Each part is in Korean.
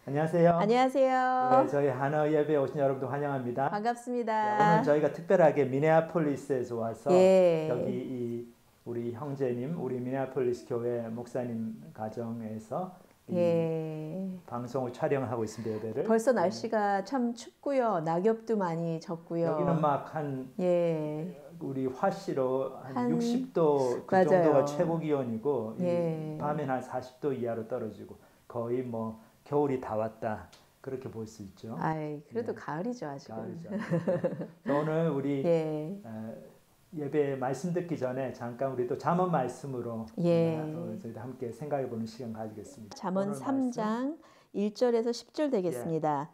안녕하세요. 안녕하세요. 네, 저희 한어 예배에 오신 여러분도 환영합니다. 반갑습니다. 오늘 저희가 특별하게 미네아폴리스에서 와서 여기 예, 우리 형제님, 우리 미네아폴리스 교회 목사님 가정에서 이 예. 방송을 촬영하고 있습니다, 예배를. 벌써 날씨가 참 춥고요. 낙엽도 많이 여기는 졌고요. 막 한 예, 우리 화씨로 한 한, 60도 그 정도가 맞아요. 최고 기온이고 예. 밤에는 한 40도 이하로 떨어지고 거의 뭐 겨울이 다 왔다 그렇게 볼 수 있죠. 아이, 그래도 네. 가을이죠, 아직은. 가을이죠. 오늘 우리 예, 예배 말씀 듣기 전에 잠깐 우리 또 잠언 말씀으로 예. 저희도 함께 생각해 보는 시간 가지겠습니다. 잠언 오늘 3장 1절에서 10절 되겠습니다.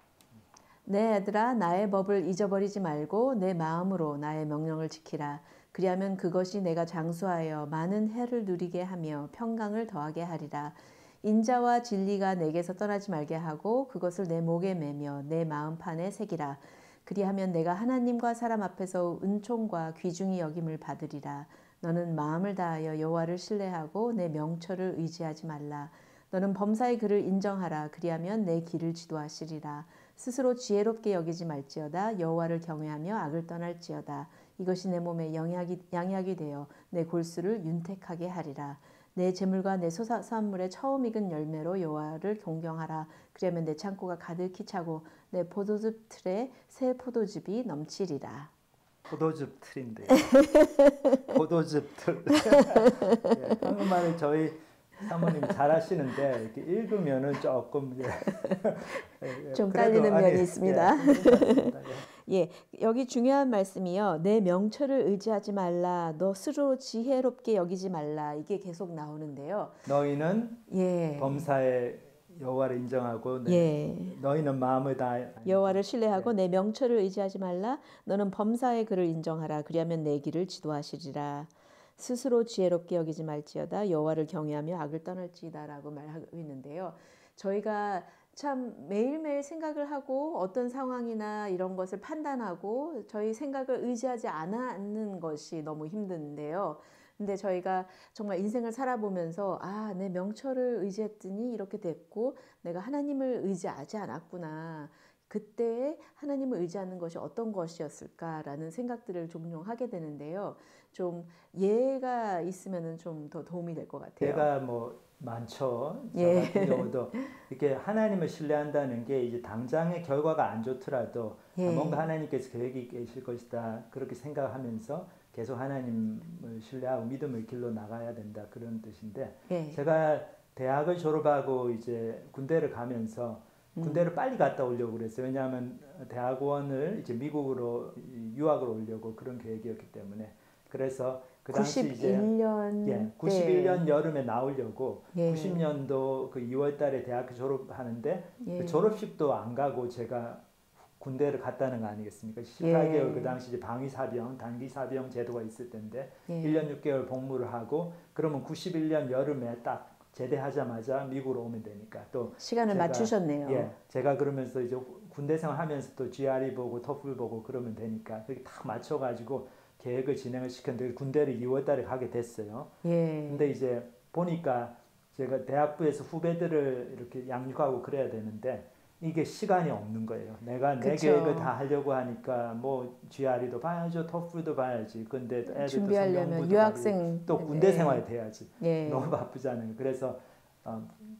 내 아들아 나의 법을 잊어버리지 말고 내 마음으로 나의 명령을 지키라. 그리하면 그것이 내가 장수하여 많은 해를 누리게 하며 평강을 더하게 하리라. 인자와 진리가 내게서 떠나지 말게 하고 그것을 내 목에 매며 내 마음판에 새기라. 그리하면 내가 하나님과 사람 앞에서 은총과 귀중히 여김을 받으리라. 너는 마음을 다하여 여호와를 신뢰하고 내 명철을 의지하지 말라. 너는 범사의 그를 인정하라. 그리하면 내 길을 지도하시리라. 스스로 지혜롭게 여기지 말지어다. 여호와를 경외하며 악을 떠날지어다. 이것이 내 몸에 양약이 되어 내 골수를 윤택하게 하리라. 내 재물과 내 소산물의 처음 익은 열매로 여호와를 존경하라. 그러면 내 창고가 가득히 차고 내 포도즙 틀에 새 포도즙이 넘치리라. 포도즙 틀인데 포도즙 틀. 예, 한국말을 저희 사모님이 잘하시는데 이렇게 읽으면은 조금 좀 그래도 딸리는 면이 있습니다. 괜찮습니다. 예, 여기 중요한 말씀이요. 내 명철을 의지하지 말라. 너 스스로 지혜롭게 여기지 말라. 이게 계속 나오는데요. 너희는 예, 범사의 여호와를 인정하고 예. 너희는 마음을 다 여호와를 신뢰하고 내 명철을 의지하지 말라. 너는 범사의 그를 인정하라. 그리하면 내 길을 지도하시리라. 스스로 지혜롭게 여기지 말지어다. 여호와를 경외하며 악을 떠날지이다라고 말하고 있는데요. 저희가 참 매일매일 생각을 하고 어떤 상황이나 이런 것을 판단하고 저희 생각을 의지하지 않는 것이 너무 힘든데요. 근데 저희가 정말 인생을 살아보면서 내 명철을 의지했더니 이렇게 됐고 내가 하나님을 의지하지 않았구나. 그때 하나님을 의지하는 것이 어떤 것이었을까라는 생각들을 종종 하게 되는데요. 좀 예가 있으면은 좀 더 도움이 될 것 같아요. 예가 뭐 많죠. 저 예. 같은 경우도 이렇게 하나님을 신뢰한다는 게 이제 당장의 결과가 안 좋더라도 예. 뭔가 하나님께서 계획이 계실 것이다 그렇게 생각하면서 계속 하나님을 신뢰하고 믿음의 길로 나가야 된다 그런 뜻인데 예. 제가 대학을 졸업하고 이제 군대를 가면서 군대를 빨리 갔다 오려고 그랬어요. 왜냐하면 대학원을 이제 미국으로 유학을 오려고 그런 계획이었기 때문에 그래서 그 당시 91년 91년 여름에 나오려고 예. 90년도 그 2월 달에 대학교 졸업하는데 예. 그 졸업식도 안 가고 제가 군대를 갔다는 거 아니겠습니까? 18개월 예. 그 당시 이제 방위사병, 단기사병 제도가 있을 텐데 예. 1년 6개월 복무를 하고 그러면 91년 여름에 딱 제대하자마자 미국으로 오면 되니까 또 시간을 맞추셨네요. 예, 제가 그러면서 이제 군대 생활하면서 또 GRE 보고 토플 보고 그러면 되니까 그렇게 딱 맞춰가지고 계획을 진행을 시켰는데 군대를 2월달에 가게 됐어요. 예. 근데 이제 보니까 제가 대학부에서 후배들을 이렇게 양육하고 그래야 되는데 이게 시간이 없는 거예요. 내가 내 그쵸. 계획을 다 하려고 하니까 뭐 GRE도 봐야죠, 토플도 봐야지. 근데 애들도 준비하려면 유학생 또 군대 생활이 돼야지. 예. 너무 바쁘잖아요. 그래서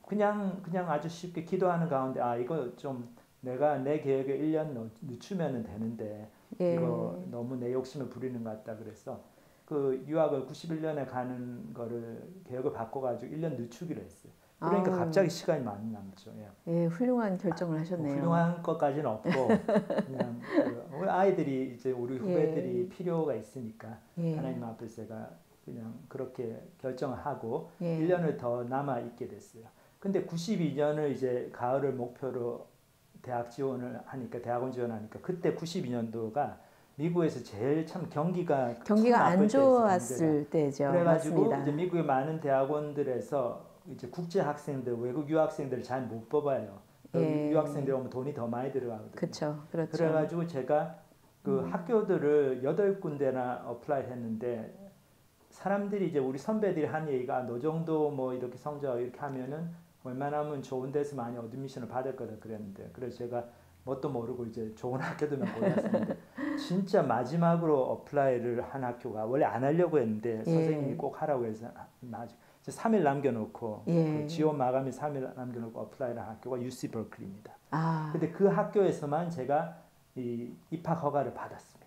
그냥 아주 쉽게 기도하는 가운데 이거 좀 내가 내 계획을 1년 늦추면 되는데 예. 이거 너무 내 욕심을 부리는 것 같다 그래서 그 유학을 91년에 가는 거를 계획을 바꿔가지고 1년 늦추기로 했어요. 그러니까 갑자기 시간이 많이 남죠. 예, 훌륭한 결정을 하셨네요. 훌륭한 것까지는 없고 그냥 우리 아이들이 이제 우리 후배들이 필요가 있으니까 하나님 앞에서 제가 그냥 그렇게 결정을 하고 1년을 더 남아 있게 됐어요. 근데 92년을 이제 가을을 목표로 대학 지원을 하니까 대학원 지원하니까 그때 92년도가 미국에서 제일 참 경기가 안 좋았을 때죠. 그래가지고 맞습니다. 이제 미국의 많은 대학원들에서 이제 국제 학생들, 외국 유학생들 잘 못 뽑아요. 유학생들 오면 돈이 더 많이 들어가거든요. 그렇죠. 그래가지고 제가 그 학교들을 8군데나 어플라이 했는데 사람들이 이제 우리 선배들이 한 얘기가 너 정도 뭐 이렇게 성적 이렇게 하면은 웬만하면 좋은 데서 많이 어드미션을 받을 거다 그랬는데 그래서 제가 뭣도 모르고 이제 좋은 학교들만 골랐었는데 진짜 마지막으로 어플라이를 한 학교가 원래 안 하려고 했는데 선생님이 꼭 하라고 해서 나중에 3일 남겨놓고 그 지원 마감이 3일 남겨놓고 어플라이를 한 학교가 UC 버클리입니다. 근데 그 학교에서만 제가 이 입학 허가를 받았습니다.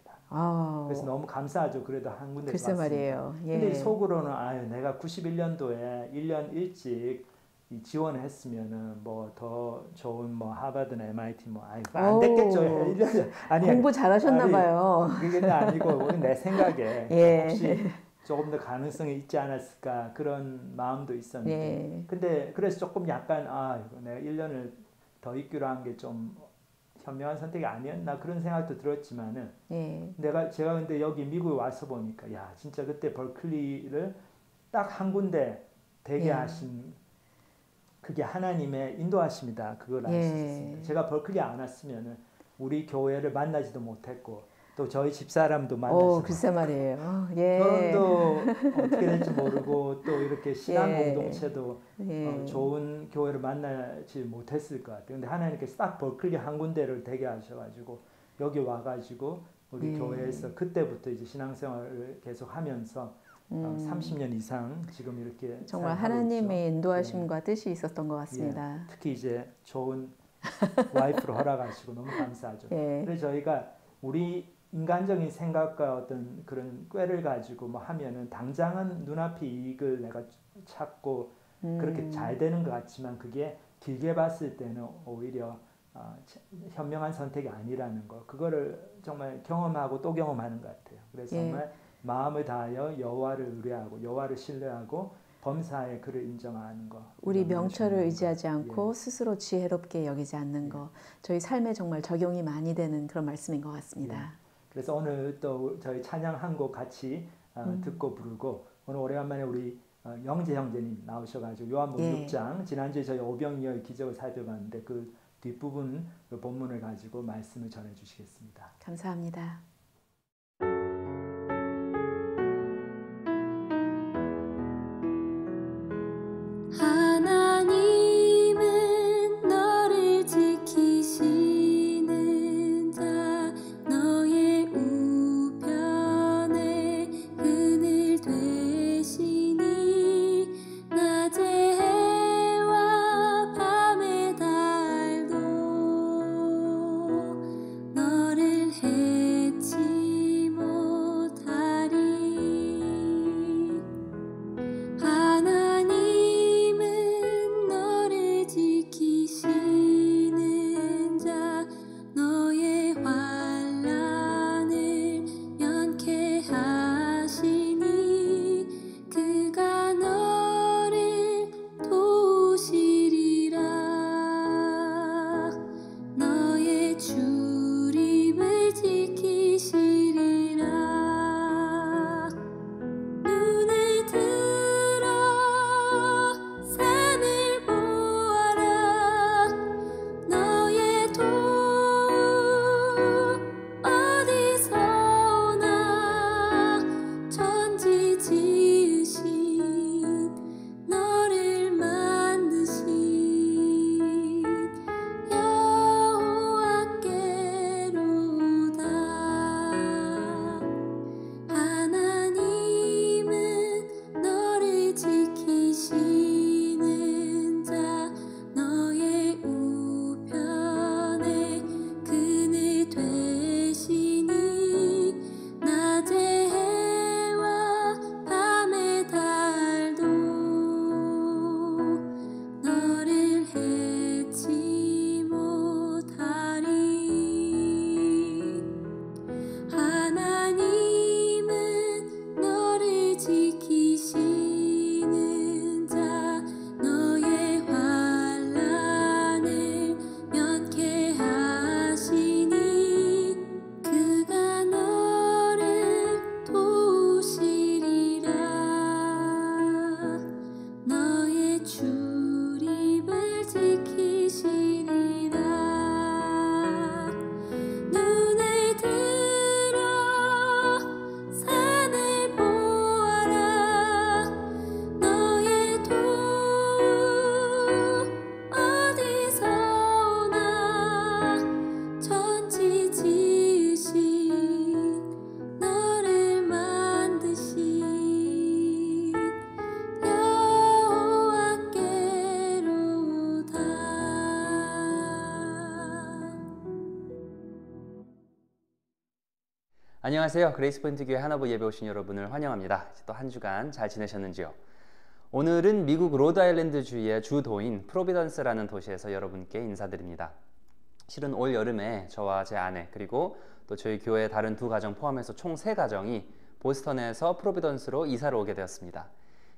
그래서 너무 감사하죠. 그래도 한 군데 글쎄 왔으니까. 말이에요. 근데 속으로는 아유 내가 91년도에 1년 일찍 이 지원을 했으면은 뭐 더 좋은 뭐 하버드나 MIT 뭐 아유 안 됐겠죠. 1년 아니 공부 잘하셨나 봐요. 그게 아니고 내 생각에 혹시 조금 더 가능성이 있지 않았을까 그런 마음도 있었는데 근데 그래서 조금 약간 내가 1년을 더 있기로 한 게 좀 현명한 선택이 아니었나 그런 생각도 들었지만은 제가 근데 여기 미국에 와서 보니까 야 진짜 그때 버클리를 딱 한 군데 되게 하신 그게 하나님의 인도하심이다 그걸 알 수 있었습니다. 제가 버클리 안 왔으면은 우리 교회를 만나지도 못했고 또 저희 집사람도 만나지 글쎄 말이에요. 결혼도 어떻게 될지 모르고 또 이렇게 신앙 공동체도 좋은 교회를 만나지 못했을 것 같아요. 근데 하나님께서 딱 버클리 한 군데를 되게 하셔가지고 여기 와가지고 우리 교회에서 그때부터 이제 신앙생활을 계속하면서 30년 이상 지금 이렇게 정말 하나님의 인도하심과 뜻이 있었던 것 같습니다. 특히 이제 좋은 와이프를 허락하시고 너무 감사하죠. 그래서 저희가 우리 인간적인 생각과 어떤 그런 꾀를 가지고 뭐 하면은 당장은 눈앞의 이익을 내가 찾고 그렇게 잘 되는 것 같지만 그게 길게 봤을 때는 오히려 현명한 선택이 아니라는 거 그거를 정말 경험하고 또 경험하는 것 같아요. 그래서 정말 마음을 다하여 여호와를 의뢰하고 여호와를 신뢰하고 범사의 그를 인정하는 거. 우리 명철을 의지하지 않고 스스로 지혜롭게 여기지 않는 거. 저희 삶에 정말 적용이 많이 되는 그런 말씀인 것 같습니다. 그래서 오늘 또 저희 찬양 한 곡 같이 듣고 부르고 오늘 오래간만에 우리 영재 형제님 나오셔가지고 요한복음 6장 지난주에 저희 오병이어의 기적을 살펴봤는데 그 뒷부분 그 본문을 가지고 말씀을 전해주시겠습니다. 감사합니다. 하나님은 너를 지키시는 자 너의 우편에 그늘 되시니 낮의 해와 밤의 달도 너를 해치 안녕하세요. 그레이스포인트 교회 하나부 예배 오신 여러분을 환영합니다. 또 한 주간 잘 지내셨는지요? 오늘은 미국 로드아일랜드 주의 주도인 프로비던스라는 도시에서 여러분께 인사드립니다. 실은 올 여름에 저와 제 아내 그리고 또 저희 교회 다른 두 가정 포함해서 총 3가정이 보스턴에서 프로비던스로 이사를 오게 되었습니다.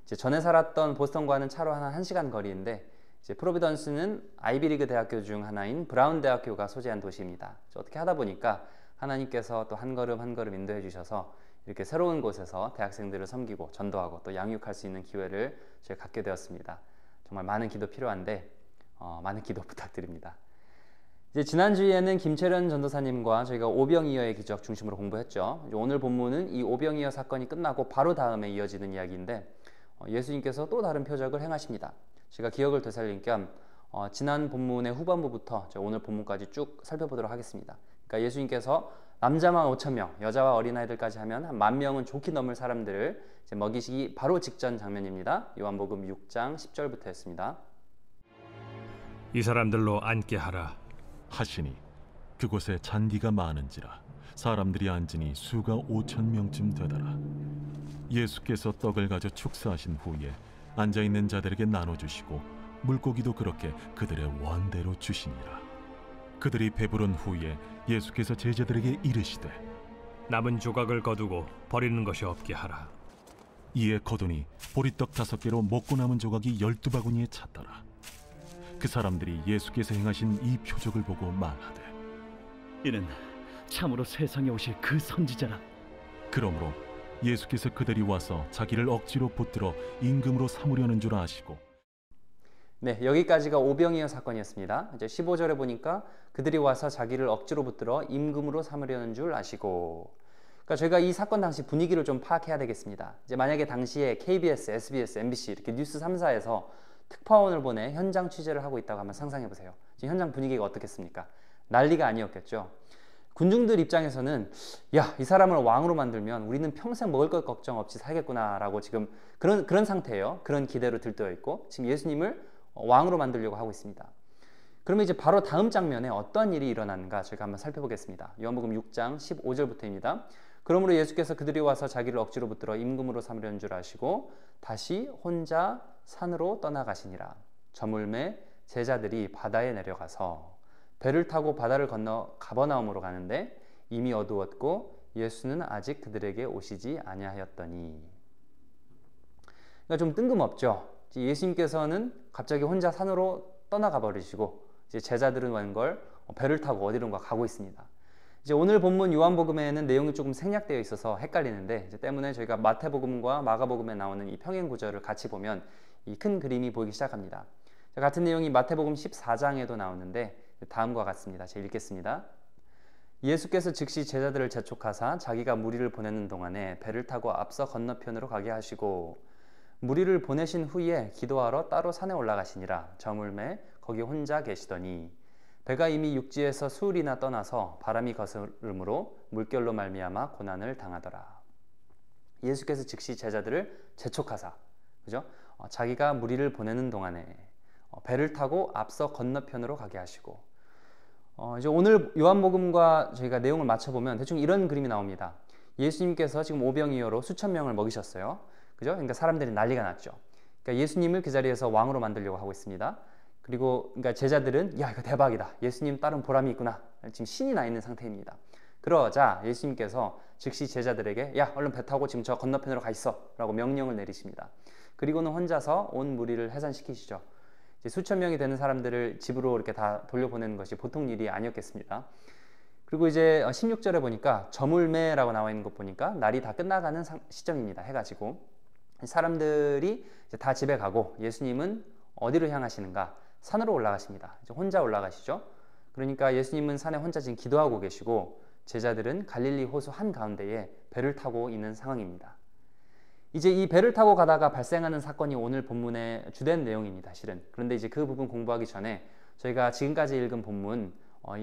이제 전에 살았던 보스턴과는 차로 한 1시간 거리인데 이제 프로비던스는 아이비리그 대학교 중 하나인 브라운 대학교가 소재한 도시입니다. 어떻게 하다 보니까 하나님께서 또 한 걸음 한 걸음 인도해 주셔서 이렇게 새로운 곳에서 대학생들을 섬기고 전도하고 또 양육할 수 있는 기회를 저희가 갖게 되었습니다. 정말 많은 기도 필요한데 많은 기도 부탁드립니다. 이제 지난주에는 김채련 전도사님과 저희가 오병이어의 기적 중심으로 공부했죠. 오늘 본문은 이 오병이어 사건이 끝나고 바로 다음에 이어지는 이야기인데 예수님께서 또 다른 표적을 행하십니다. 제가 기억을 되살린 겸 지난 본문의 후반부부터 오늘 본문까지 쭉 살펴보도록 하겠습니다. 그러니까 예수님께서 남자만 5,000명, 여자와 어린아이들까지 하면 한 10,000명은 좋게 넘을 사람들을 이제 먹이시기 바로 직전 장면입니다. 요한복음 6장 10절부터였습니다. 이 사람들로 앉게 하라 하시니 그곳에 잔디가 많은지라 사람들이 앉으니 수가 5,000명쯤 되더라. 예수께서 떡을 가져 축사하신 후에 앉아있는 자들에게 나눠주시고 물고기도 그렇게 그들의 원대로 주시니라. 그들이 배부른 후에 예수께서 제자들에게 이르시되 남은 조각을 거두고 버리는 것이 없게 하라. 이에 거두니 보리떡 5개로 먹고 남은 조각이 12바구니에 찼더라. 그 사람들이 예수께서 행하신 이 표적을 보고 말하되 이는 참으로 세상에 오실 그 선지자라. 그러므로 예수께서 그들이 와서 자기를 억지로 붙들어 임금으로 삼으려는 줄 아시고. 네, 여기까지가 오병이어 사건이었습니다. 이제 15절에 보니까 그들이 와서 자기를 억지로 붙들어 임금으로 삼으려는 줄 아시고. 그러니까 저희가 이 사건 당시 분위기를 좀 파악해야 되겠습니다. 이제 만약에 당시에 KBS, SBS, MBC 이렇게 뉴스 3사에서 특파원을 보내 현장 취재를 하고 있다고 한번 상상해 보세요. 지금 현장 분위기가 어떻겠습니까? 난리가 아니었겠죠. 군중들 입장에서는 야, 이 사람을 왕으로 만들면 우리는 평생 먹을 것 걱정 없이 살겠구나라고 지금 그런 상태예요. 그런 기대로 들떠 있고 지금 예수님을 왕으로 만들려고 하고 있습니다. 그러면 이제 바로 다음 장면에 어떤 일이 일어나는가 저희가 한번 살펴보겠습니다. 요한복음 6장 15절부터입니다. 그러므로 예수께서 그들이 와서 자기를 억지로 붙들어 임금으로 삼으려는 줄 아시고 다시 혼자 산으로 떠나가시니라. 저물매 제자들이 바다에 내려가서 배를 타고 바다를 건너 가버나움으로 가는데 이미 어두웠고 예수는 아직 그들에게 오시지 아니하였더니. 그러니까 좀 뜬금없죠. 예수님께서는 갑자기 혼자 산으로 떠나가 버리시고 이제 제자들은 웬걸 배를 타고 어디론가 가고 있습니다. 이제 오늘 본문 요한복음에는 내용이 조금 생략되어 있어서 헷갈리는데 이제 때문에 저희가 마태복음과 마가복음에 나오는 이 평행 구절을 같이 보면 이 큰 그림이 보이기 시작합니다. 같은 내용이 마태복음 14장에도 나오는데 다음과 같습니다. 제가 읽겠습니다. 예수께서 즉시 제자들을 재촉하사 자기가 무리를 보내는 동안에 배를 타고 앞서 건너편으로 가게 하시고 무리를 보내신 후에 기도하러 따로 산에 올라가시니라. 저물매 거기 혼자 계시더니 배가 이미 육지에서 수흘이나 떠나서 바람이 거스름으로 물결로 말미암아 고난을 당하더라. 예수께서 즉시 제자들을 재촉하사, 그죠? 자기가 무리를 보내는 동안에 배를 타고 앞서 건너편으로 가게 하시고 이제 오늘 요한복음과 저희가 내용을 맞춰보면 대충 이런 그림이 나옵니다. 예수님께서 지금 오병이어로 수천 명을 먹이셨어요. 그죠? 그러니까 사람들이 난리가 났죠. 그러니까 예수님을 그 자리에서 왕으로 만들려고 하고 있습니다. 그리고 그러니까 제자들은 야, 이거 대박이다. 예수님 따른 보람이 있구나. 지금 신이 나 있는 상태입니다. 그러자 예수님께서 즉시 제자들에게 야, 얼른 배 타고 지금 저 건너편으로 가 있어 라고 명령을 내리십니다. 그리고는 혼자서 온 무리를 해산시키시죠. 이제 수천 명이 되는 사람들을 집으로 이렇게 다 돌려보내는 것이 보통 일이 아니었겠습니다. 그리고 이제 16절에 보니까 저물매라고 나와 있는 것 보니까 날이 다 끝나가는 시점입니다. 해가지고 사람들이 이제 다 집에 가고 예수님은 어디로 향하시는가? 산으로 올라가십니다. 이제 혼자 올라가시죠. 그러니까 예수님은 산에 혼자 지금 기도하고 계시고 제자들은 갈릴리 호수 한가운데에 배를 타고 있는 상황입니다. 이제 이 배를 타고 가다가 발생하는 사건이 오늘 본문의 주된 내용입니다. 실은. 그런데 이제 그 부분 공부하기 전에 저희가 지금까지 읽은 본문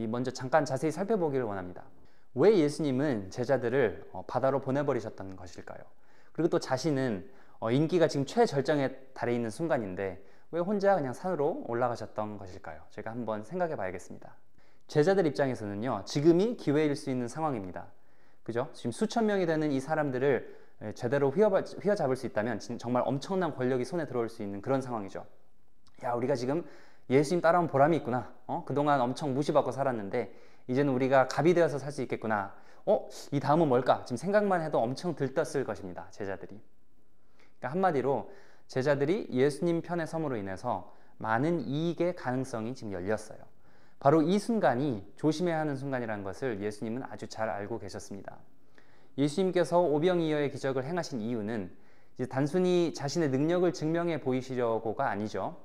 먼저 잠깐 자세히 살펴보기를 원합니다. 왜 예수님은 제자들을 바다로 보내버리셨던 것일까요? 그리고 또 자신은 인기가 지금 최절정에 달해 있는 순간인데 왜 혼자 그냥 산으로 올라가셨던 것일까요? 제가 한번 생각해 봐야겠습니다. 제자들 입장에서는요, 지금이 기회일 수 있는 상황입니다. 그죠? 지금 수천 명이 되는 이 사람들을 제대로 휘어잡을 수 있다면 정말 엄청난 권력이 손에 들어올 수 있는 그런 상황이죠. 야, 우리가 지금 예수님 따라온 보람이 있구나. 그동안 엄청 무시받고 살았는데 이제는 우리가 갑이 되어서 살 수 있겠구나. 이 다음은 뭘까? 지금 생각만 해도 엄청 들떴을 것입니다. 제자들이. 그러니까 한마디로 제자들이 예수님 편에 섬으로 인해서 많은 이익의 가능성이 지금 열렸어요. 바로 이 순간이 조심해야 하는 순간이라는 것을 예수님은 아주 잘 알고 계셨습니다. 예수님께서 오병이어의 기적을 행하신 이유는 이제 단순히 자신의 능력을 증명해 보이시려고가 아니죠.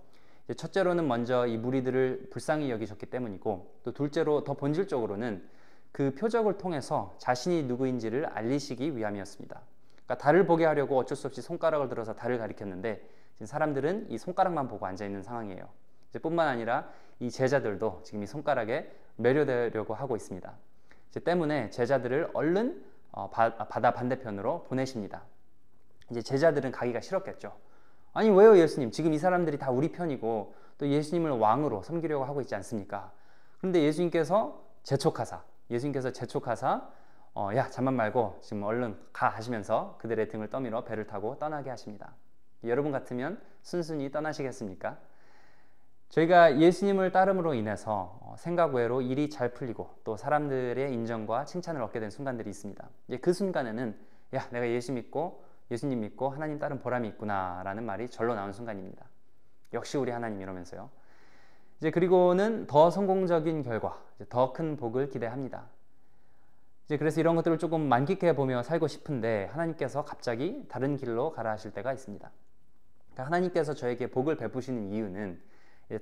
첫째로는 먼저 이 무리들을 불쌍히 여기셨기 때문이고, 또 둘째로 더 본질적으로는 그 표적을 통해서 자신이 누구인지를 알리시기 위함이었습니다. 그러니까 달을 보게 하려고 어쩔 수 없이 손가락을 들어서 달을 가리켰는데 지금 사람들은 이 손가락만 보고 앉아 있는 상황이에요. 이제 뿐만 아니라 이 제자들도 지금 이 손가락에 매료되려고 하고 있습니다. 이제 때문에 제자들을 얼른 바다 반대편으로 보내십니다. 이제 제자들은 가기가 싫었겠죠. 아니 왜요 예수님? 지금 이 사람들이 다 우리 편이고 또 예수님을 왕으로 섬기려고 하고 있지 않습니까? 그런데 예수님께서 재촉하사 야 잠만 말고 지금 얼른 가 하시면서 그들의 등을 떠밀어 배를 타고 떠나게 하십니다. 여러분 같으면 순순히 떠나시겠습니까? 저희가 예수님을 따름으로 인해서 생각 외로 일이 잘 풀리고 또 사람들의 인정과 칭찬을 얻게 된 순간들이 있습니다. 그 순간에는 야 내가 예수님 믿고 하나님 따른 보람이 있구나 라는 말이 절로 나온 순간입니다. 역시 우리 하나님 이러면서요. 이제 그리고는 더 성공적인 결과, 더 큰 복을 기대합니다. 이제 그래서 이런 것들을 조금 만끽해 보며 살고 싶은데 하나님께서 갑자기 다른 길로 가라 하실 때가 있습니다. 그러니까 하나님께서 저에게 복을 베푸시는 이유는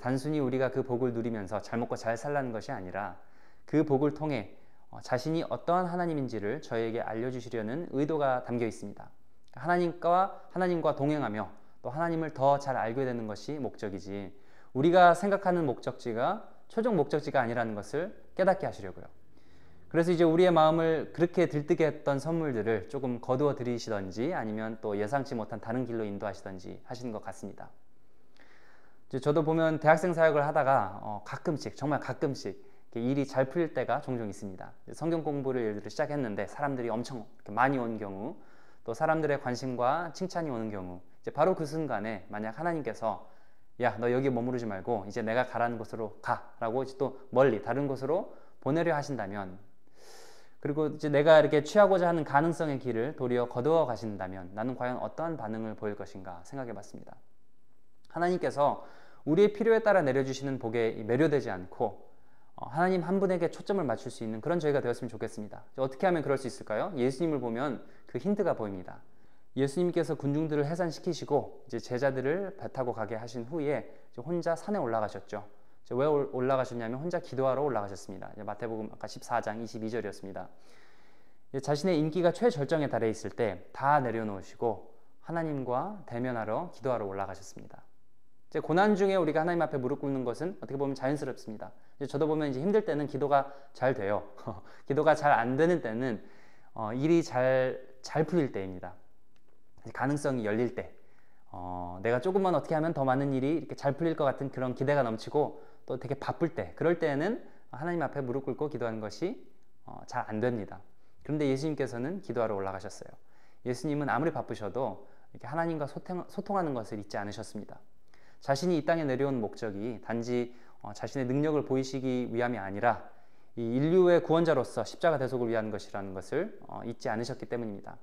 단순히 우리가 그 복을 누리면서 잘 먹고 잘 살라는 것이 아니라 그 복을 통해 자신이 어떠한 하나님인지를 저에게 알려주시려는 의도가 담겨 있습니다. 하나님과 동행하며 또 하나님을 더 잘 알게 되는 것이 목적이지 우리가 생각하는 목적지가 최종 목적지가 아니라는 것을 깨닫게 하시려고요. 그래서 이제 우리의 마음을 그렇게 들뜨게 했던 선물들을 조금 거두어 드리시던지 아니면 또 예상치 못한 다른 길로 인도하시던지 하시는 것 같습니다. 저도 보면 대학생 사역을 하다가 정말 가끔씩 일이 잘 풀릴 때가 종종 있습니다. 성경 공부를 예를 들어 시작했는데 사람들이 엄청 많이 온 경우, 또 사람들의 관심과 칭찬이 오는 경우, 이제 바로 그 순간에 만약 하나님께서 야, 너 여기 머무르지 말고 이제 내가 가라는 곳으로 가라고 이제 또 멀리 다른 곳으로 보내려 하신다면, 그리고 이제 내가 이렇게 취하고자 하는 가능성의 길을 도리어 거두어 가신다면 나는 과연 어떠한 반응을 보일 것인가 생각해 봤습니다. 하나님께서 우리의 필요에 따라 내려주시는 복에 매료되지 않고 하나님 한 분에게 초점을 맞출 수 있는 그런 저희가 되었으면 좋겠습니다. 어떻게 하면 그럴 수 있을까요? 예수님을 보면 그 힌트가 보입니다. 예수님께서 군중들을 해산시키시고 이제 제자들을 배 타고 가게 하신 후에 혼자 산에 올라가셨죠. 왜 올라가셨냐면 혼자 기도하러 올라가셨습니다. 마태복음 아까 14장 22절이었습니다. 자신의 인기가 최절정에 달해 있을 때 다 내려놓으시고 하나님과 대면하러 기도하러 올라가셨습니다. 이제 고난 중에 우리가 하나님 앞에 무릎 꿇는 것은 어떻게 보면 자연스럽습니다. 저도 보면 이제 힘들 때는 기도가 잘 돼요. 기도가 잘 안 되는 때는 일이 잘 풀릴 때입니다. 가능성이 열릴 때, 내가 조금만 어떻게 하면 더 많은 일이 이렇게 잘 풀릴 것 같은 그런 기대가 넘치고 또 되게 바쁠 때, 그럴 때는 하나님 앞에 무릎 꿇고 기도하는 것이 잘 안 됩니다. 그런데 예수님께서는 기도하러 올라가셨어요. 예수님은 아무리 바쁘셔도 이렇게 하나님과 소통하는 것을 잊지 않으셨습니다. 자신이 이 땅에 내려온 목적이 단지 자신의 능력을 보이시기 위함이 아니라 이 인류의 구원자로서 십자가 대속을 위한 것이라는 것을 잊지 않으셨기 때문입니다.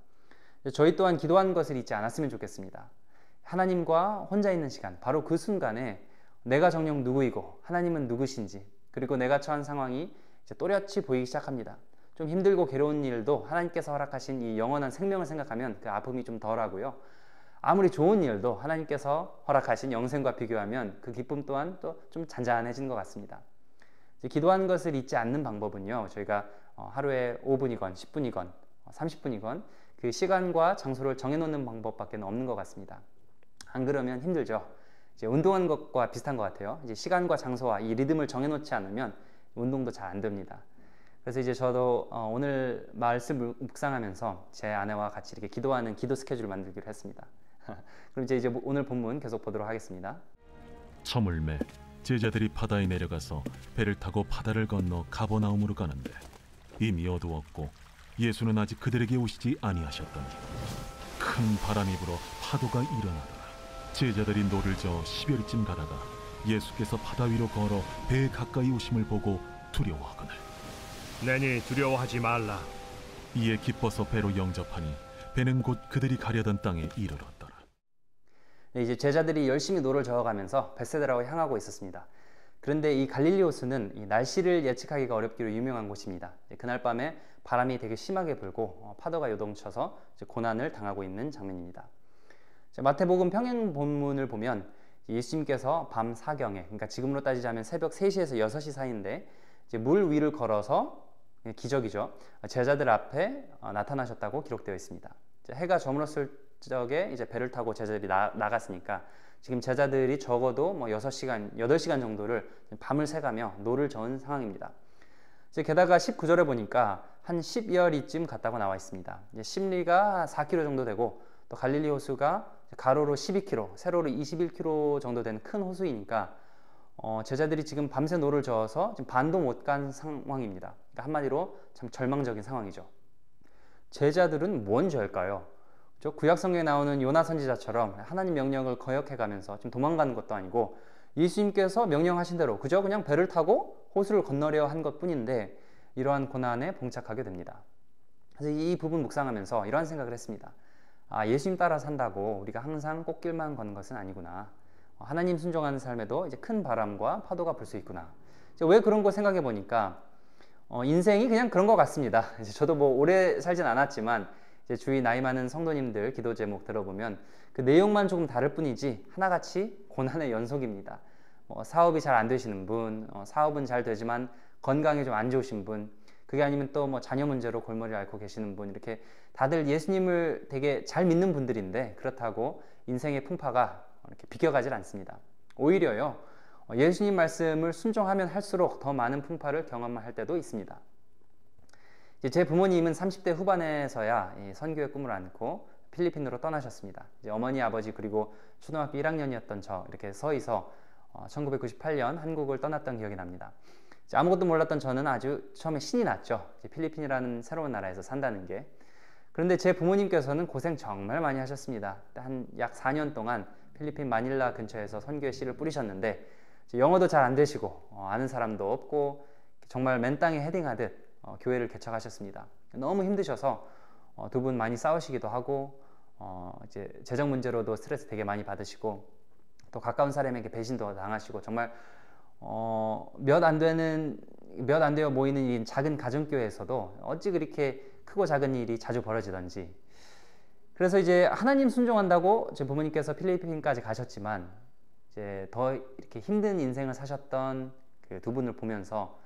저희 또한 기도하는 것을 잊지 않았으면 좋겠습니다. 하나님과 혼자 있는 시간, 바로 그 순간에 내가 정녕 누구이고 하나님은 누구신지, 그리고 내가 처한 상황이 이제 또렷이 보이기 시작합니다. 좀 힘들고 괴로운 일도 하나님께서 허락하신 이 영원한 생명을 생각하면 그 아픔이 좀 덜하고요. 아무리 좋은 일도 하나님께서 허락하신 영생과 비교하면 그 기쁨 또한 또 좀 잔잔해지는 것 같습니다. 기도하는 것을 잊지 않는 방법은요, 저희가 하루에 5분이건 10분이건 30분이건 그 시간과 장소를 정해놓는 방법밖에 없는 것 같습니다. 안 그러면 힘들죠. 이제 운동하는 것과 비슷한 것 같아요. 이제 시간과 장소와 이 리듬을 정해놓지 않으면 운동도 잘 안 됩니다. 그래서 이제 저도 오늘 말씀 묵상하면서 제 아내와 같이 이렇게 기도하는 기도 스케줄을 만들기로 했습니다. 그럼 이제 오늘 본문 계속 보도록 하겠습니다. 저물매 제자들이 바다에 내려가서 배를 타고 바다를 건너 가버나움으로 가는데 이미 어두웠고 예수는 아직 그들에게 오시지 아니하셨더니 큰 바람이 불어 파도가 일어나더라. 제자들이 노를 저어 10여리쯤 가다가 예수께서 바다 위로 걸어 배에 가까이 오심을 보고 두려워하거늘 내니 두려워하지 말라. 이에 기뻐서 배로 영접하니 배는 곧 그들이 가려던 땅에 이르렀더라. 네, 이제 제자들이 열심히 노를 저어가면서 벳세다로 향하고 있었습니다. 그런데 이 갈릴리 호수는 이 날씨를 예측하기가 어렵기로 유명한 곳입니다. 그날 밤에 바람이 되게 심하게 불고 파도가 요동쳐서 고난을 당하고 있는 장면입니다. 마태복음 평행 본문을 보면 예수님께서 밤 사경에, 그러니까 지금으로 따지자면 새벽 3시에서 6시 사이인데 이제 물 위를 걸어서, 기적이죠, 제자들 앞에 나타나셨다고 기록되어 있습니다. 해가 저물었을 적에 이제 배를 타고 제자들이 나갔으니까 지금 제자들이 적어도 6시간, 8시간 정도를 밤을 새가며 노를 저은 상황입니다. 게다가 19절에 보니까 한 10여리쯤 갔다고 나와 있습니다. 심리가 4km 정도 되고 또 갈릴리 호수가 가로로 12km, 세로로 21km 정도 되는 큰 호수이니까 제자들이 지금 밤새 노를 저어서 지금 반도 못 간 상황입니다. 그러니까 한마디로 참 절망적인 상황이죠. 제자들은 뭔 죄일까요? 구약 성경에 나오는 요나 선지자처럼 하나님 명령을 거역해가면서 지금 도망가는 것도 아니고 예수님께서 명령하신 대로 그저 그냥 배를 타고 호수를 건너려 한 것뿐인데 이러한 고난에 봉착하게 됩니다. 그래서 이 부분 묵상하면서 이러한 생각을 했습니다. 예수님 따라 산다고 우리가 항상 꽃길만 걷는 것은 아니구나. 하나님 순종하는 삶에도 이제 큰 바람과 파도가 불 수 있구나. 왜 그런 거 생각해 보니까 인생이 그냥 그런 것 같습니다. 저도 오래 살진 않았지만 이제 주위 나이 많은 성도님들 기도 제목 들어보면 그 내용만 조금 다를 뿐이지 하나같이 고난의 연속입니다. 사업이 잘 안 되시는 분, 사업은 잘 되지만 건강이 좀 안 좋으신 분, 그게 아니면 또 자녀 문제로 골머리를 앓고 계시는 분, 이렇게 다들 예수님을 되게 잘 믿는 분들인데 그렇다고 인생의 풍파가 이렇게 비껴가질 않습니다. 오히려요, 예수님 말씀을 순종하면 할수록 더 많은 풍파를 경험할 때도 있습니다. 제 부모님은 30대 후반에서야 선교의 꿈을 안고 필리핀으로 떠나셨습니다. 어머니, 아버지 그리고 초등학교 1학년이었던 저 이렇게 서희서 1998년 한국을 떠났던 기억이 납니다. 아무것도 몰랐던 저는 아주 처음에 신이 났죠. 필리핀이라는 새로운 나라에서 산다는 게. 그런데 제 부모님께서는 고생 정말 많이 하셨습니다. 한 약 4년 동안 필리핀 마닐라 근처에서 선교의 씨를 뿌리셨는데 영어도 잘 안 되시고 아는 사람도 없고 정말 맨 땅에 헤딩하듯 교회를 개척하셨습니다. 너무 힘드셔서 두 분 많이 싸우시기도 하고 이제 재정 문제로도 스트레스 되게 많이 받으시고 또 가까운 사람에게 배신도 당하시고 정말 몇 안 되어 모이는 이 작은 가정교회에서도 어찌 그렇게 크고 작은 일이 자주 벌어지던지. 그래서 이제 하나님 순종한다고 제 부모님께서 필리핀까지 가셨지만 이제 더 이렇게 힘든 인생을 사셨던 그 두 분을 보면서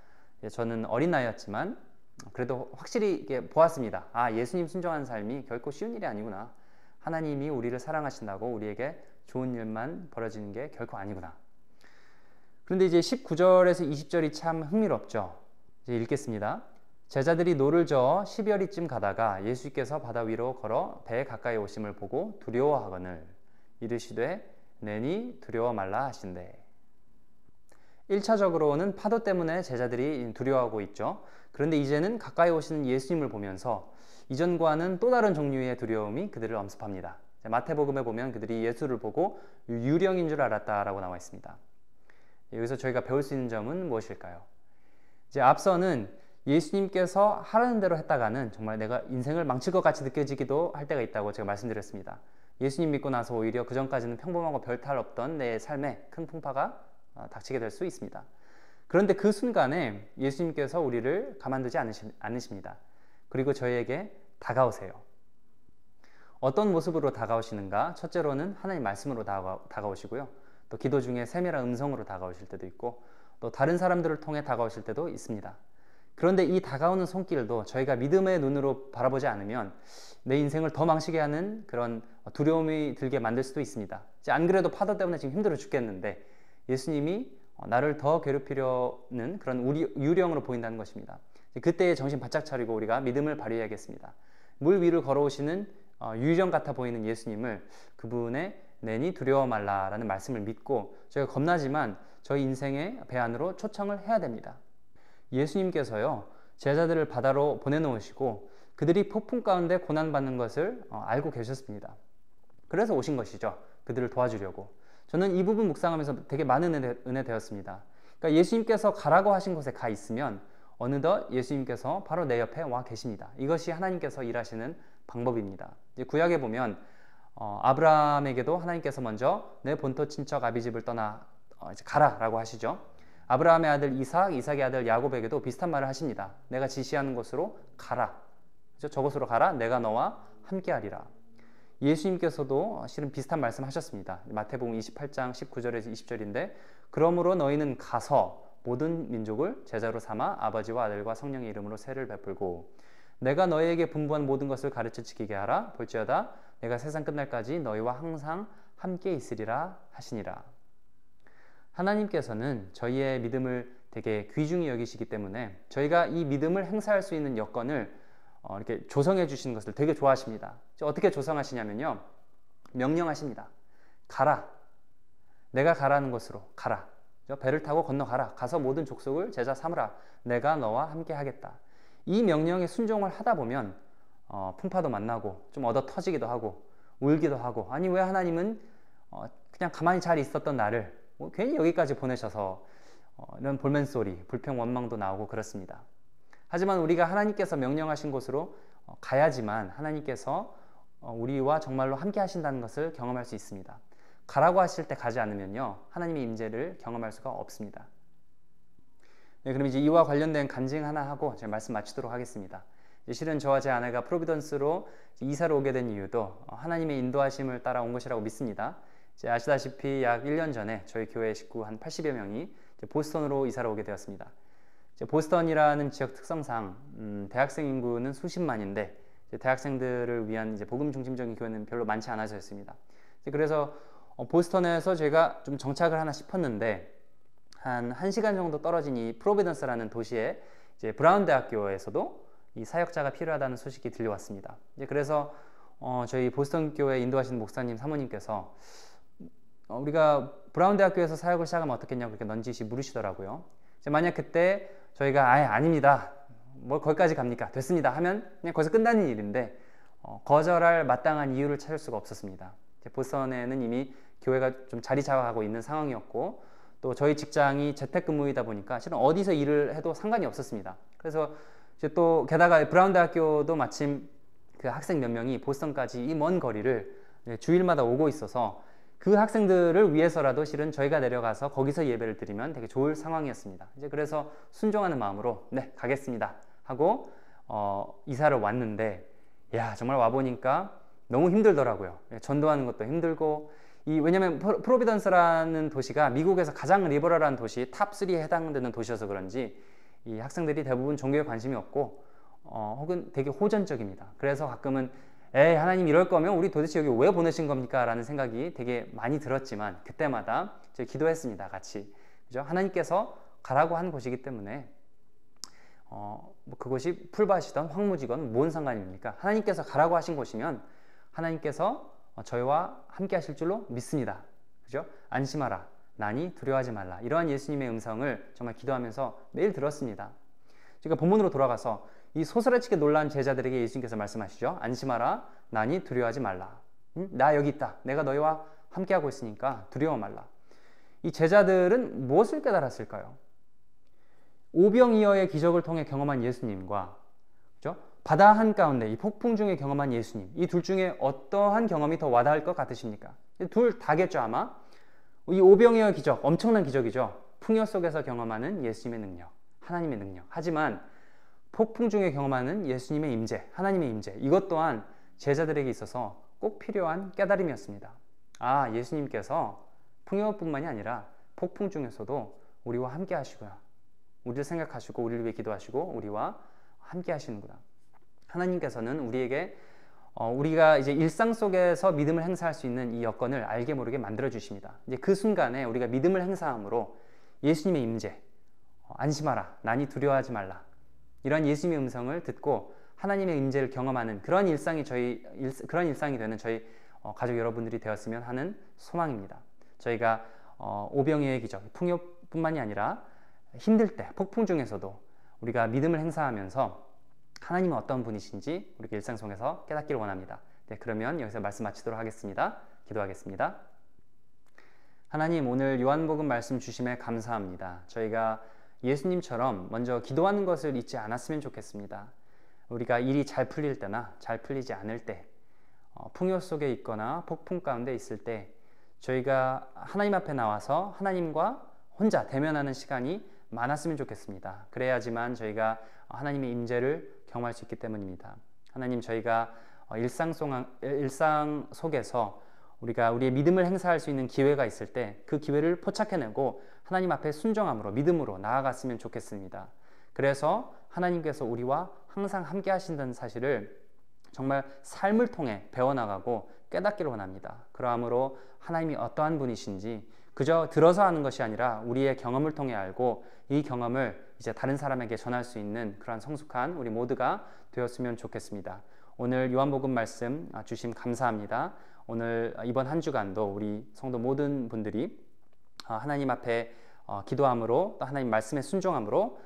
저는 어린 나이였지만 그래도 확실히 이렇게 보았습니다. 예수님 순종하는 삶이 결코 쉬운 일이 아니구나. 하나님이 우리를 사랑하신다고 우리에게 좋은 일만 벌어지는 게 결코 아니구나. 그런데 이제 19절에서 20절이 참 흥미롭죠. 이제 읽겠습니다. 제자들이 노를 저어 10여리쯤 가다가 예수께서 바다 위로 걸어 배에 가까이 오심을 보고 두려워하거늘 이르시되 내니 두려워 말라 하신대. 1차적으로는 파도 때문에 제자들이 두려워하고 있죠. 그런데 이제는 가까이 오시는 예수님을 보면서 이전과는 또 다른 종류의 두려움이 그들을 엄습합니다. 마태복음에 보면 그들이 예수를 보고 유령인 줄 알았다라고 나와 있습니다. 여기서 저희가 배울 수 있는 점은 무엇일까요? 이제 앞서는 예수님께서 하라는 대로 했다가는 정말 내가 인생을 망칠 것 같이 느껴지기도 할 때가 있다고 제가 말씀드렸습니다. 예수님 믿고 나서 오히려 그 전까지는 평범하고 별탈 없던 내 삶에 큰 풍파가 닥치게 될 수 있습니다. 그런데 그 순간에 예수님께서 우리를 가만두지 않으십니다. 그리고 저희에게 다가오세요. 어떤 모습으로 다가오시는가? 첫째로는 하나님 말씀으로 다가오시고요. 또 기도 중에 세밀한 음성으로 다가오실 때도 있고 또 다른 사람들을 통해 다가오실 때도 있습니다. 그런데 이 다가오는 손길도 저희가 믿음의 눈으로 바라보지 않으면 내 인생을 더 망치게 하는 그런 두려움이 들게 만들 수도 있습니다. 안 그래도 파도 때문에 지금 힘들어 죽겠는데 예수님이 나를 더 괴롭히려는 그런 유령으로 보인다는 것입니다. 그때에 정신 바짝 차리고 우리가 믿음을 발휘해야겠습니다. 물 위를 걸어오시는 유령 같아 보이는 예수님을 그분의 내니 두려워 말라라는 말씀을 믿고 저희가 겁나지만 저희 인생의 배 안으로 초청을 해야 됩니다. 예수님께서요 제자들을 바다로 보내놓으시고 그들이 폭풍 가운데 고난받는 것을 알고 계셨습니다. 그래서 오신 것이죠. 그들을 도와주려고. 저는 이 부분 묵상하면서 되게 많은 은혜 되었습니다. 그러니까 예수님께서 가라고 하신 곳에 가 있으면 어느덧 예수님께서 바로 내 옆에 와 계십니다. 이것이 하나님께서 일하시는 방법입니다. 이제 구약에 보면 아브라함에게도 하나님께서 먼저 내 본토 친척 아비집을 떠나 이제 가라라고 하시죠. 아브라함의 아들 이삭, 이삭의 아들 야곱에게도 비슷한 말을 하십니다. 내가 지시하는 곳으로 가라. 그렇죠? 저곳으로 가라. 내가 너와 함께하리라. 예수님께서도 실은 비슷한 말씀 하셨습니다. 마태복음 28장 19절에서 20절인데 그러므로 너희는 가서 모든 민족을 제자로 삼아 아버지와 아들과 성령의 이름으로 세를 베풀고 내가 너희에게 분부한 모든 것을 가르쳐 지키게 하라. 볼지어다 내가 세상 끝날까지 너희와 항상 함께 있으리라 하시니라. 하나님께서는 저희의 믿음을 되게 귀중히 여기시기 때문에 저희가 이 믿음을 행사할 수 있는 여건을 이렇게 조성해 주시는 것을 되게 좋아하십니다. 어떻게 조성하시냐면요. 명령하십니다. 가라. 내가 가라는 곳으로 가라. 배를 타고 건너가라. 가서 모든 족속을 제자 삼으라. 내가 너와 함께 하겠다. 이 명령에 순종을 하다 보면 풍파도 만나고 좀 얻어 터지기도 하고 울기도 하고 아니 왜 하나님은 그냥 가만히 잘 있었던 나를 괜히 여기까지 보내셔서 이런 볼멘소리, 불평, 원망도 나오고 그렇습니다. 하지만 우리가 하나님께서 명령하신 곳으로 가야지만 하나님께서 우리와 정말로 함께 하신다는 것을 경험할 수 있습니다. 가라고 하실 때 가지 않으면요 하나님의 임재를 경험할 수가 없습니다. 네, 그럼 이제 이와 관련된 간증 하나 하고 제가 말씀 마치도록 하겠습니다. 실은 저와 제 아내가 프로비던스로 이사를 오게 된 이유도 하나님의 인도하심을 따라 온 것이라고 믿습니다. 이제 아시다시피 약 1년 전에 저희 교회 식구 한 80여 명이 보스턴으로 이사를 오게 되었습니다. 보스턴이라는 지역 특성상 대학생 인구는 수십만인데 대학생들을 위한 이제 복음 중심적인 교회는 별로 많지 않아서였습니다. 그래서 보스턴에서 제가 좀 정착을 하나 싶었는데 한 1시간 정도 떨어진 이 프로비던스라는 도시에 이제 브라운 대학교에서도 이 사역자가 필요하다는 소식이 들려왔습니다. 이제 그래서 저희 보스턴 교회 인도하시는 목사님 사모님께서 우리가 브라운 대학교에서 사역을 시작하면 어떻겠냐고 그렇게 넌지시 물으시더라고요. 만약 그때 저희가 아닙니다. 뭐 거기까지 갑니까? 됐습니다. 하면 그냥 거기서 끝나는 일인데 거절할 마땅한 이유를 찾을 수가 없었습니다. 보스턴에는 이미 교회가 좀 자리 잡아가고 있는 상황이었고 또 저희 직장이 재택근무이다 보니까 실은 어디서 일을 해도 상관이 없었습니다. 그래서 이제 또 게다가 브라운 대학교도 마침 그 학생 몇 명이 보스턴까지 이 먼 거리를 주일마다 오고 있어서 그 학생들을 위해서라도 실은 저희가 내려가서 거기서 예배를 드리면 되게 좋을 상황이었습니다. 이제 그래서 순종하는 마음으로 네 가겠습니다 하고 이사를 왔는데 야 정말 와 보니까 너무 힘들더라고요. 전도하는 것도 힘들고 왜냐면 프로비던스라는 도시가 미국에서 가장 리버럴한 도시 탑 3에 해당되는 도시여서 그런지 이 학생들이 대부분 종교에 관심이 없고 혹은 되게 호전적입니다. 그래서 가끔은 에이 하나님 이럴 거면 우리 도대체 여기 왜 보내신 겁니까? 라는 생각이 되게 많이 들었지만 그때마다 제가 기도했습니다. 같이. 그죠? 하나님께서 가라고 한 곳이기 때문에 뭐 그곳이 풀밭이든 황무지건 뭔 상관입니까? 하나님께서 가라고 하신 곳이면 하나님께서 저희와 함께 하실 줄로 믿습니다. 그죠? 안심하라. 나니 두려워하지 말라. 이러한 예수님의 음성을 정말 기도하면서 매일 들었습니다. 제가 본문으로 돌아가서 이 소스라치게 놀란 제자들에게 예수님께서 말씀하시죠. 안심하라. 나니 두려워하지 말라. 나 여기 있다. 내가 너희와 함께하고 있으니까 두려워 말라. 이 제자들은 무엇을 깨달았을까요? 오병이어의 기적을 통해 경험한 예수님과 그죠? 바다 한가운데 이 폭풍 중에 경험한 예수님, 이 둘 중에 어떠한 경험이 더 와닿을 것 같으십니까? 둘 다겠죠 아마. 이 오병이어 기적, 엄청난 기적이죠. 풍요 속에서 경험하는 예수님의 능력, 하나님의 능력. 하지만 폭풍 중에 경험하는 예수님의 임재, 하나님의 임재, 이것 또한 제자들에게 있어서 꼭 필요한 깨달음이었습니다. 아, 예수님께서 풍요뿐만이 아니라 폭풍 중에서도 우리와 함께 하시구나. 우리를 생각하시고 우리를 위해 기도하시고 우리와 함께 하시는구나. 하나님께서는 우리에게 우리가 이제 일상 속에서 믿음을 행사할 수 있는 이 여건을 알게 모르게 만들어 주십니다. 이제 그 순간에 우리가 믿음을 행사함으로 예수님의 임재, 안심하라, 나니 두려워하지 말라. 이런 예수님의 음성을 듣고 하나님의 임재를 경험하는 그런 일상이 되는 저희 가족 여러분들이 되었으면 하는 소망입니다. 저희가 오병이어의 기적, 풍요뿐만이 아니라 힘들 때, 폭풍 중에서도 우리가 믿음을 행사하면서 하나님은 어떤 분이신지 우리 일상 속에서 깨닫기를 원합니다. 네, 그러면 여기서 말씀 마치도록 하겠습니다. 기도하겠습니다. 하나님, 오늘 요한복음 말씀 주심에 감사합니다. 저희가 예수님처럼 먼저 기도하는 것을 잊지 않았으면 좋겠습니다. 우리가 일이 잘 풀릴 때나 잘 풀리지 않을 때, 풍요 속에 있거나 폭풍 가운데 있을 때 저희가 하나님 앞에 나와서 하나님과 혼자 대면하는 시간이 많았으면 좋겠습니다. 그래야지만 저희가 하나님의 임재를 경험할 수 있기 때문입니다. 하나님, 저희가 일상 속에서 우리가 우리의 믿음을 행사할 수 있는 기회가 있을 때 그 기회를 포착해내고 하나님 앞에 순종함으로 믿음으로 나아갔으면 좋겠습니다. 그래서 하나님께서 우리와 항상 함께 하신다는 사실을 정말 삶을 통해 배워나가고 깨닫기를 원합니다. 그러므로 하나님이 어떠한 분이신지 그저 들어서 아는 것이 아니라 우리의 경험을 통해 알고 이 경험을 이제 다른 사람에게 전할 수 있는 그러한 성숙한 우리 모두가 되었으면 좋겠습니다. 오늘 요한복음 말씀 주심 감사합니다. 오늘 이번 한 주간도 우리 성도 모든 분들이 하나님 앞에 기도함으로 또 하나님 말씀에 순종함으로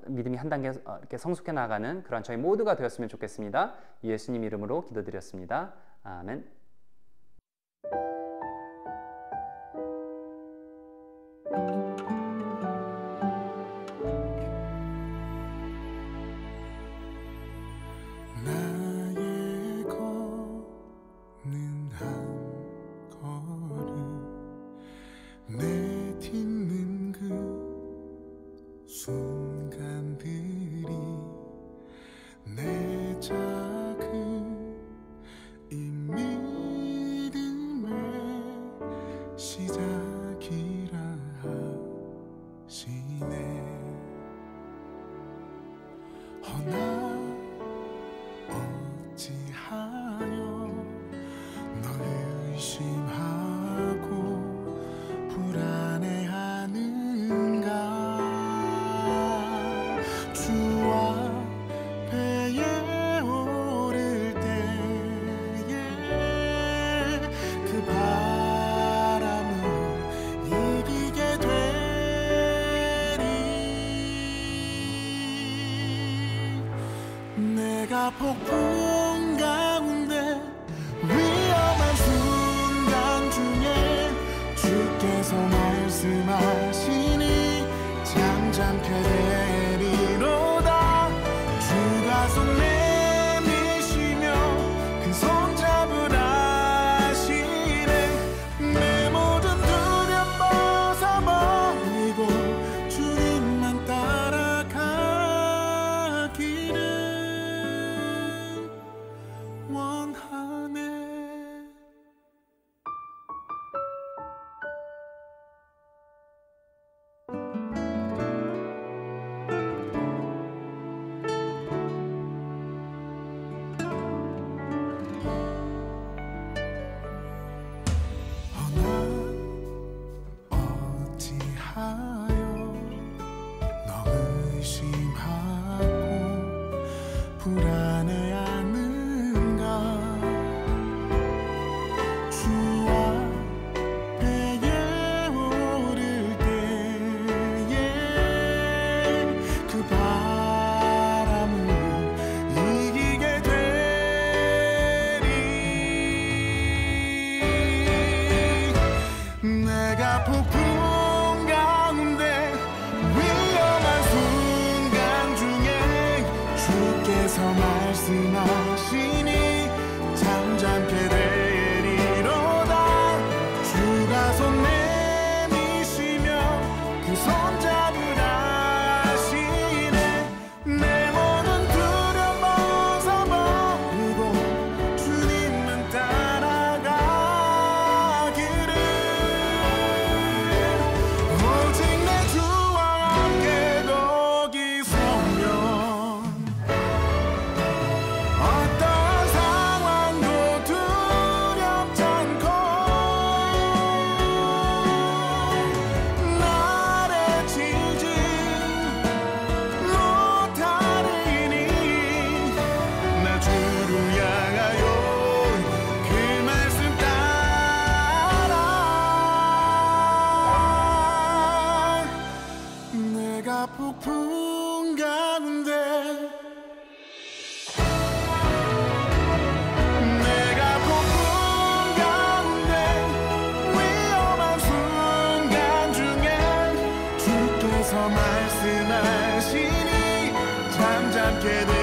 믿음이 한 단계 이렇게 성숙해 나가는 그런 저희 모두가 되었으면 좋겠습니다. 예수님 이름으로 기도드렸습니다. 아멘. 나의 걷는 한 걸음 내딛는 그 순간들이 내 작은 이 믿음의 시작이라 하시네. 허나 어찌하여 널 의심하고 불안해하는가. 주와 배에 오를 때에 그 바람을 이기게 되리. 내가 폭풍 가운데 위험한 순간 중에 주께서 말씀하시니 잠잠케 되리로다. 주가 손 내미시며 그 손 잡으라 하시네. 내 모든 두려움 벗어버리고 주님만 따라가기를 원하네. 어찌하여 너 의심하고 불안해하는가. 주와 배에 오를 때에 그 바람을 이기게 되리. 내가 폭풍 가운데 위험한 순간 중에 주께서 말씀하시니 잠잠케 되리로다. 주가 손 내미시며 그 손 잡으라 하시네. 내 모든 두려움 벗어버리고 주님만 따라가기를. 오직 내 주와 함께 거기 서면 어떤 상황도 두렵지 않고 나를 치지 못하리니. 나 주를 향하여 그 말씀 따라 내가 폭풍 가운데 않게